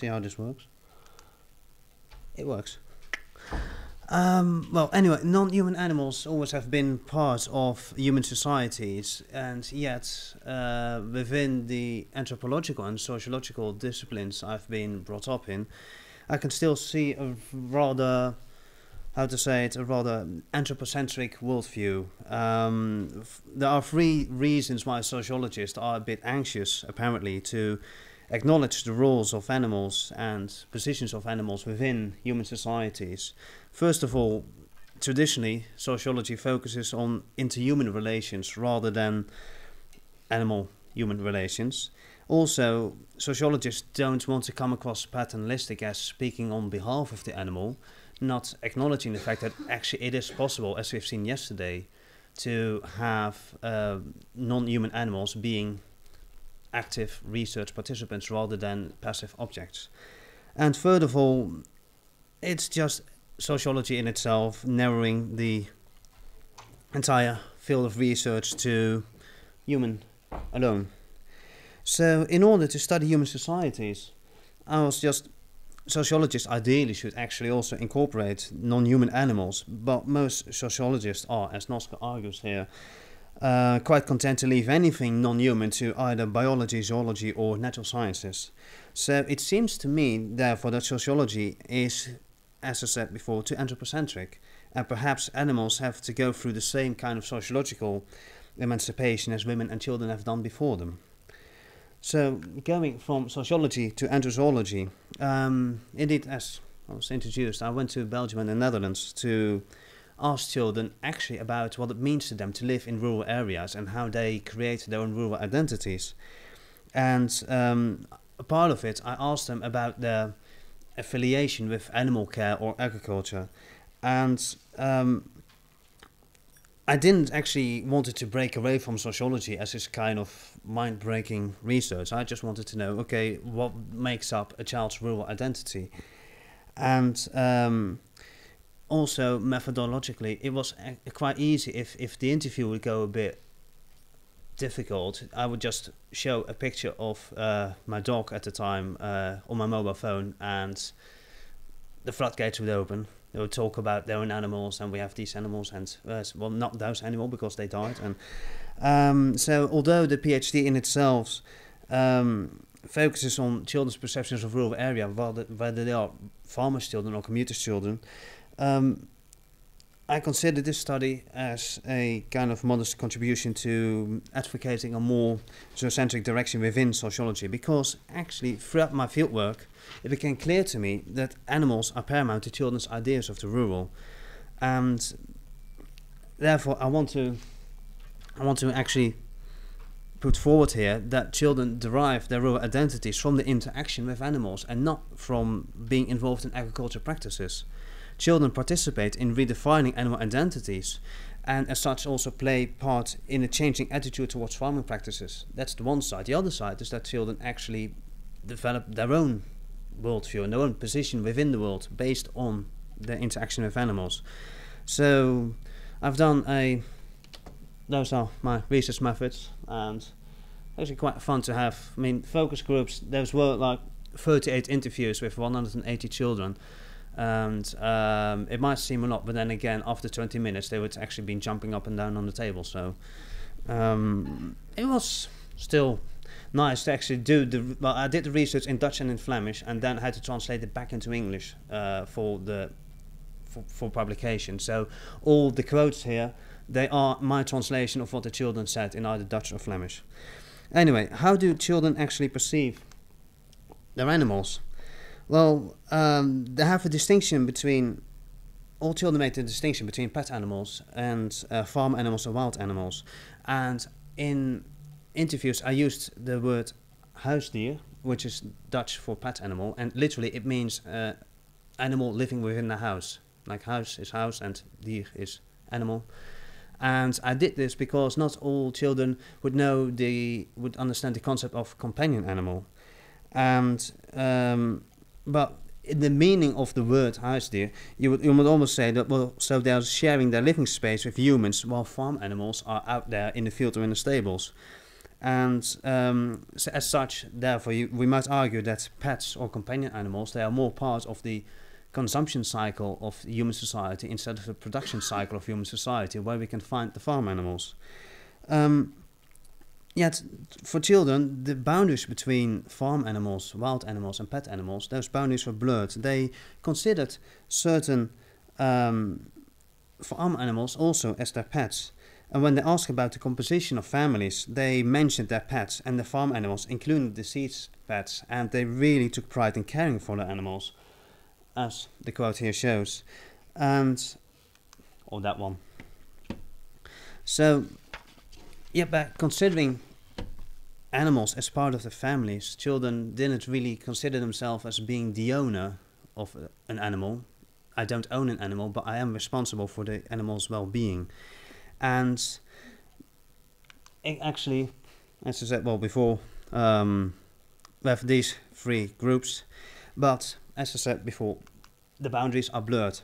see how this works. It works. Well, anyway, non-human animals always have been part of human societies, and yet within the anthropological and sociological disciplines I've been brought up in, I can still see a rather, how to say it, a rather anthropocentric worldview. There are three reasons why sociologists are a bit anxious, apparently, to acknowledge the roles of animals and positions of animals within human societies. First of all, traditionally, sociology focuses on interhuman relations rather than animal-human relations. Also, sociologists don't want to come across paternalistic as speaking on behalf of the animal, not acknowledging the fact that actually it is possible, as we've seen yesterday, to have non-human animals being active research participants rather than passive objects. And further of all, it's just sociology in itself narrowing the entire field of research to human alone. So in order to study human societies, sociologists ideally should actually also incorporate non-human animals, but most sociologists are, as Noska argues here, quite content to leave anything non-human to either biology, zoology or natural sciences. So it seems to me, therefore, that sociology is, as I said before, too anthropocentric, and perhaps animals have to go through the same kind of sociological emancipation as women and children have done before them. So going from sociology to anthrozoology, indeed, as I was introduced, I went to Belgium and the Netherlands to ask children actually about what it means to them to live in rural areas and how they create their own rural identities. And a part of it, I asked them about their affiliation with animal care or agriculture. And I didn't actually wanted to break away from sociology as this kind of mind-breaking research. I just wanted to know, okay, what makes up a child's rural identity? And also, methodologically, it was quite easy. If the interview would go a bit difficult, I would just show a picture of my dog at the time on my mobile phone, and the floodgates would open. They would talk about their own animals, and we have these animals, and well, not those animals because they died. And so, although the PhD in itself focuses on children's perceptions of rural area, whether they are farmers' children or commuters' children, I consider this study as a kind of modest contribution to advocating a more zoocentric direction within sociology, because actually throughout my fieldwork it became clear to me that animals are paramount to children's ideas of the rural, and therefore I want to actually put forward here that children derive their rural identities from the interaction with animals and not from being involved in agriculture practices. Children participate in redefining animal identities and as such also play part in a changing attitude towards farming practices. That's the one side. The other side is that children actually develop their own worldview and their own position within the world based on their interaction with animals. So I've done those are my research methods, and actually quite fun to have. I mean, focus groups, there were like 38 interviews with 180 children. And it might seem a lot, but then again, after 20 minutes, they would actually be jumping up and down on the table. So it was still nice to actually do well, I did the research in Dutch and in Flemish, and then I had to translate it back into English for publication. So all the quotes here, they are my translation of what the children said in either Dutch or Flemish. Anyway, how do children actually perceive their animals? Well, they have a distinction between, all children make the distinction between pet animals and farm animals or wild animals. And in interviews, I used the word huisdier, which is Dutch for pet animal, and literally it means animal living within the house. Like house is house and dier is animal. And I did this because not all children would understand the concept of companion animal. And but in the meaning of the word huisdier, you would almost say that, well, so they're sharing their living space with humans, while farm animals are out there in the field or in the stables. And so as such, therefore, we might argue that pets or companion animals, they are more part of the consumption cycle of human society instead of the production cycle of human society, where we can find the farm animals. Yet, for children, the boundaries between farm animals, wild animals and pet animals, those boundaries were blurred. They considered certain farm animals also as their pets. And when they asked about the composition of families, they mentioned their pets and the farm animals, including deceased pets, and they really took pride in caring for the animals, as the quote here shows. Or that one. So, yeah, by considering animals as part of the families, children didn't really consider themselves as being the owner of an animal. I don't own an animal, but I am responsible for the animal's well-being. And it actually, as I said before, we have these three groups, but as I said before, the boundaries are blurred.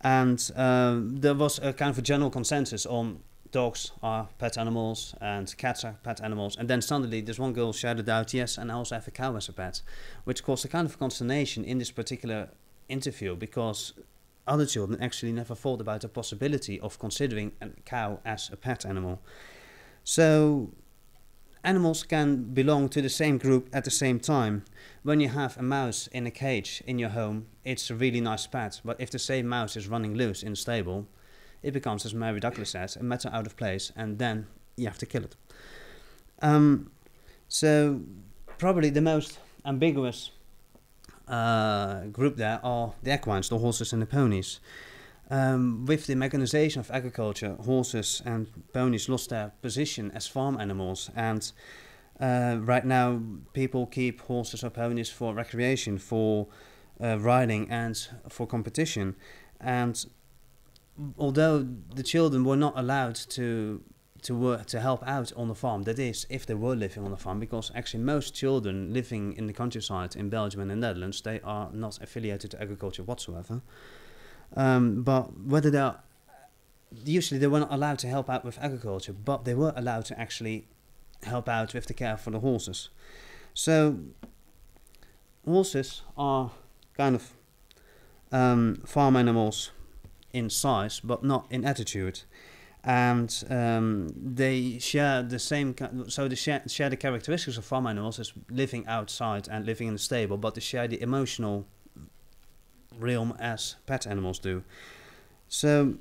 And there was a kind of a general consensus on dogs are pet animals and cats are pet animals, and then suddenly this one girl shouted out, yes, and I also have a cow as a pet, which caused a kind of consternation in this particular interview, because other children actually never thought about the possibility of considering a cow as a pet animal. So animals can belong to the same group at the same time. When you have a mouse in a cage in your home, it's a really nice pet, but if the same mouse is running loose in a stable, it becomes, as Mary Douglas says, a matter out of place, and then you have to kill it. So probably the most ambiguous group there are the equines, the horses and the ponies. With the mechanization of agriculture, horses and ponies lost their position as farm animals, and right now people keep horses or ponies for recreation, for riding and for competition. And although the children were not allowed to work, to help out on the farm, that is, if they were living on the farm, because actually most children living in the countryside in Belgium and the Netherlands, they are not affiliated to agriculture whatsoever. But whether they are, usually they were not allowed to help out with agriculture, but they were allowed to actually help out with the care for the horses. So horses are kind of farm animals in size, but not in attitude, and they share the same. So they share the characteristics of farm animals as living outside and living in a stable, but they share the emotional realm as pet animals do. So,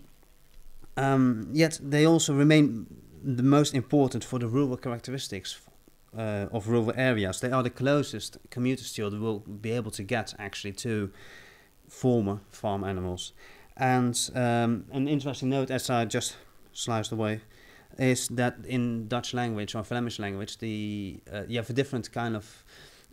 yet they also remain the most important for the rural characteristics of rural areas. They are the closest commuters children will be able to get actually to former farm animals. And an interesting note, as I just sliced away, is that in Dutch language or Flemish language, you have a different kind of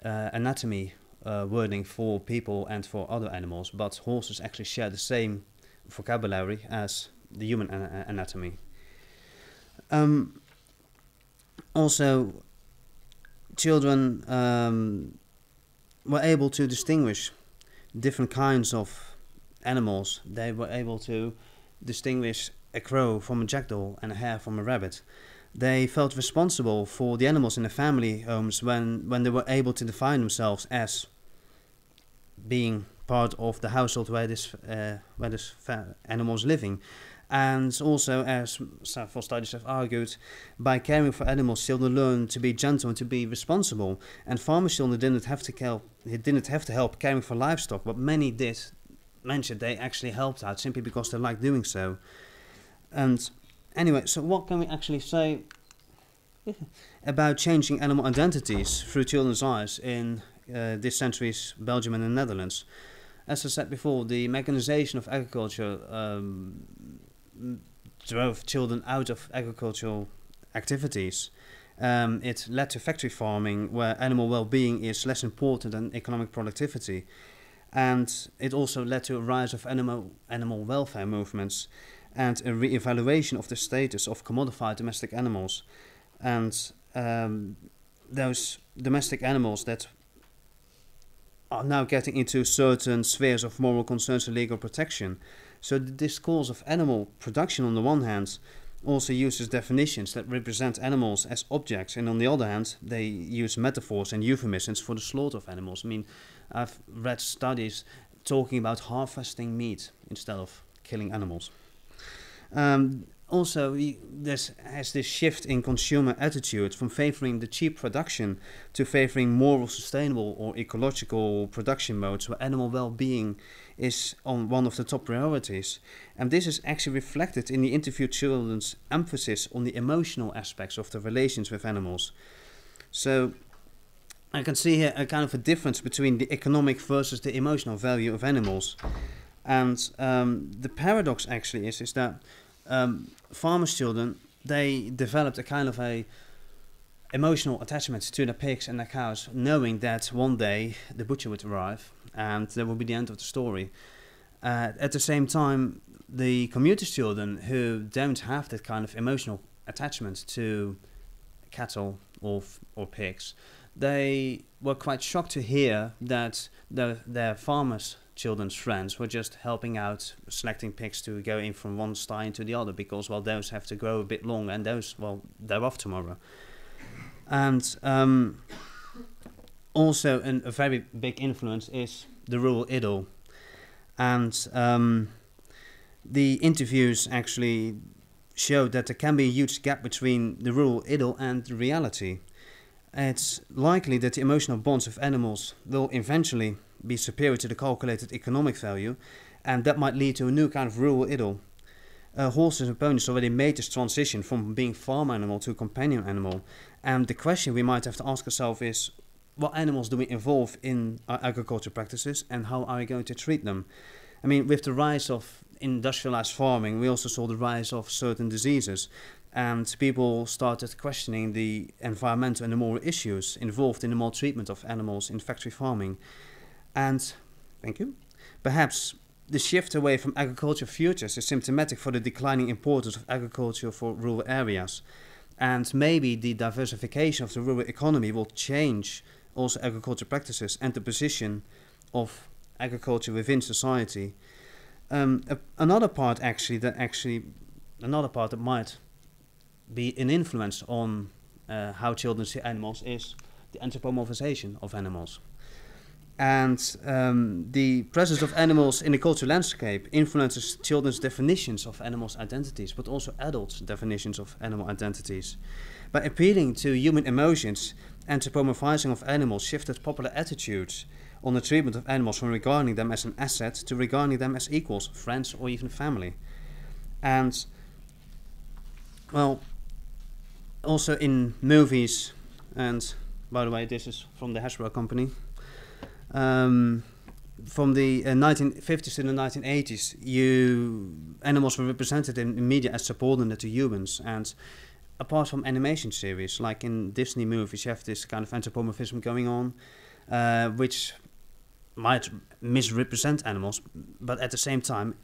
anatomy wording for people and for other animals, but horses actually share the same vocabulary as the human anatomy. Also, children were able to distinguish different kinds of animals. They were able to distinguish a crow from a jackdaw and a hare from a rabbit. They felt responsible for the animals in the family homes when they were able to define themselves as being part of the household where this animal is living. And also, as several studies have argued, by caring for animals, children learn to be gentle and to be responsible. And farmer children didn't have to help caring for livestock, but many did mention they actually helped out simply because they liked doing so. And anyway, so what can we actually say about changing animal identities through children's eyes in this century's Belgium and the Netherlands? As I said before, the mechanization of agriculture drove children out of agricultural activities. It led to factory farming, where animal well-being is less important than economic productivity. And it also led to a rise of animal welfare movements and a re-evaluation of the status of commodified domestic animals. And those domestic animals that are now getting into certain spheres of moral concerns and legal protection. So the discourse of animal production on the one hand also uses definitions that represent animals as objects, and on the other hand, they use metaphors and euphemisms for the slaughter of animals. I mean, I've read studies talking about harvesting meat instead of killing animals. Also, there's this shift in consumer attitude from favoring the cheap production to favoring moral, sustainable or ecological production modes where animal well-being is on one of the top priorities. And this is actually reflected in the interviewed children's emphasis on the emotional aspects of the relations with animals. So I can see here a kind of a difference between the economic versus the emotional value of animals. And the paradox actually is that farmers' children, they developed a kind of a emotional attachment to the pigs and the cows, knowing that one day the butcher would arrive and that would be the end of the story. At the same time, the commuter's children who don't have that kind of emotional attachment to cattle or pigs, they were quite shocked to hear that their farmers' children's friends were just helping out, selecting pigs to go in from one sty into the other, because, well, those have to grow a bit longer and those, well, they're off tomorrow. And also a very big influence is the rural idyll. And the interviews actually showed that there can be a huge gap between the rural idyll and the reality. It's likely that the emotional bonds of animals will eventually be superior to the calculated economic value, and that might lead to a new kind of rural idyll. Horses and ponies already made this transition from being farm animal to companion animal, and the question we might have to ask ourselves is, what animals do we involve in our agriculture practices and how are we going to treat them? I mean, with the rise of industrialized farming, we also saw the rise of certain diseases, and people started questioning the environmental and the moral issues involved in the maltreatment of animals in factory farming. And, thank you, perhaps the shift away from agriculture futures is symptomatic for the declining importance of agriculture for rural areas. And maybe the diversification of the rural economy will change also agriculture practices and the position of agriculture within society. Another part that might be an influence on how children see animals is the anthropomorphism of animals. And the presence of animals in the cultural landscape influences children's definitions of animals' identities, but also adults' definitions of animal identities. By appealing to human emotions, anthropomorphizing of animals shifted popular attitudes on the treatment of animals from regarding them as an asset to regarding them as equals, friends, or even family. And, well, also in movies, and by the way, this is from the Hasbro company, from the 1950s to the 1980s, animals were represented in media as subordinate to humans. And apart from animation series, like in Disney movies, you have this kind of anthropomorphism going on, which might misrepresent animals, but at the same time,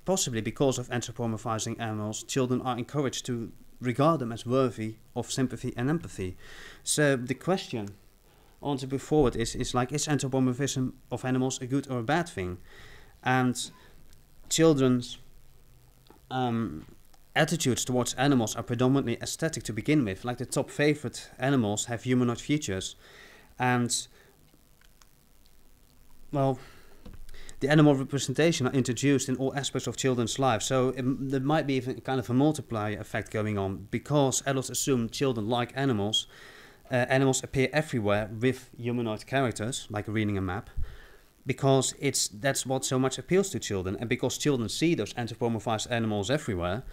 possibly because of anthropomorphizing animals, children are encouraged to regard them as worthy of sympathy and empathy. So the question I want to put forward is anthropomorphism of animals a good or a bad thing? And children's attitudes towards animals are predominantly aesthetic to begin with. Like the top favorite animals have humanoid features. And, well, the animal representation are introduced in all aspects of children's lives. So there might be even kind of a multiplier effect going on, because adults assume children like animals. Animals appear everywhere with humanoid characters, like reading a map, because that's what so much appeals to children. And because children see those anthropomorphized animals everywhere,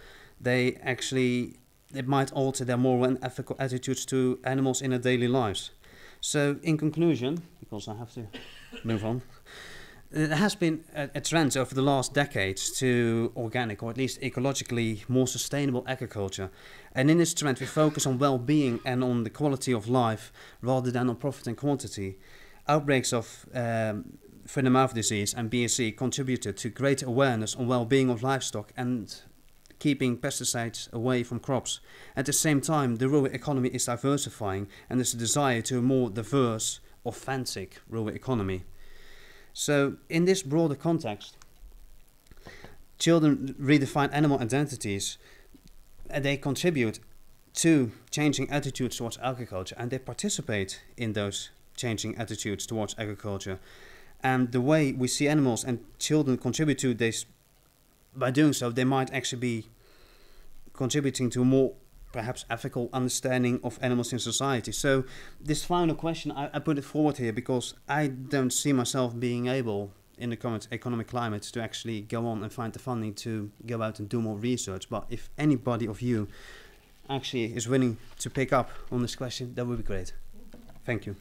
it might alter their moral and ethical attitudes to animals in their daily lives. So, in conclusion, because I have to move on, there has been a trend over the last decades to organic, or at least ecologically more sustainable agriculture. And in this trend, we focus on well-being and on the quality of life rather than on profit and quantity. Outbreaks of foot-and-mouth disease and BSE contributed to greater awareness on well-being of livestock and keeping pesticides away from crops. At the same time, the rural economy is diversifying, and there's a desire to a more diverse, authentic rural economy. So, in this broader context, children redefine animal identities they contribute to changing attitudes towards agriculture, and they participate in those changing attitudes towards agriculture. And the way we see animals and children contribute to this, by doing so, they might actually be contributing to a more perhaps ethical understanding of animals in society. So this final question, I put it forward here because I don't see myself being able, in the current economic climate, to actually go on and find the funding to go out and do more research. But if anybody of you actually is willing to pick up on this question, that would be great. Thank you.